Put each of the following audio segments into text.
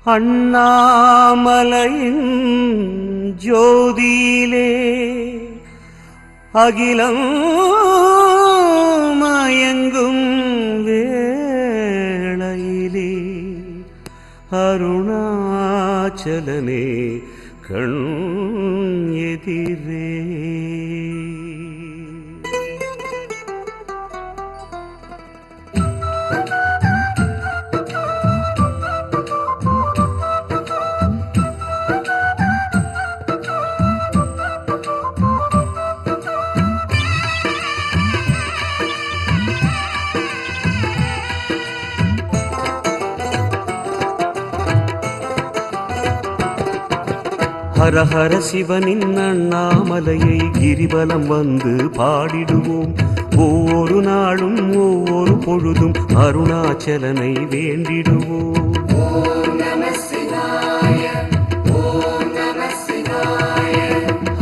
அண்ணாமலையின் ஜோதியிலே அகிலம் மயங்கும் வேளையிலே அருணாச்சலனே கண் எதிரே. ஹர ஹர சிவனின் அண்ணாமலையை கிரிவலம் வந்து பாடிடுவோம். ஒவ்வொரு நாளும் ஒவ்வொரு பொழுதும் அருணாச்சலனை வேண்டிடுவோம்.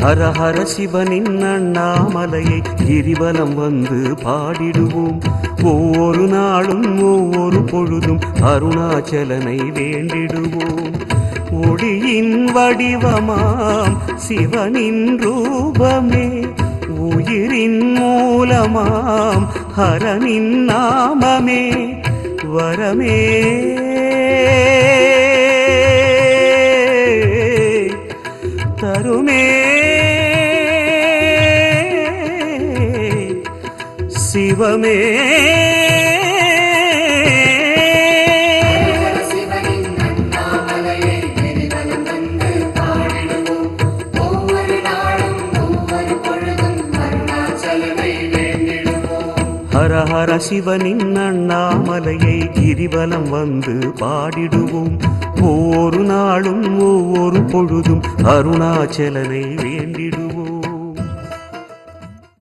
ஹர ஹர சிவனின் அண்ணாமலையை கிரிவலம் வந்து பாடிடுவோம். ஒவ்வொரு நாளும் ஒவ்வொரு பொழுதும் அருணாச்சலனை வேண்டிடுவோம். ஒளியின் வடிவமாம் சிவனின் ரூபமே, உயிரின் மூலமாம் ஹரனின் நாமமே, வரமே தருமே சிவமே. ஹர ஹர சிவனின் அண்ணாமலையை கிரிவலம் வந்து பாடிடுவோம். ஒவ்வொரு நாளும் ஒவ்வொரு பொழுதும் அருணாச்சலனை வேண்டிடுவோம்.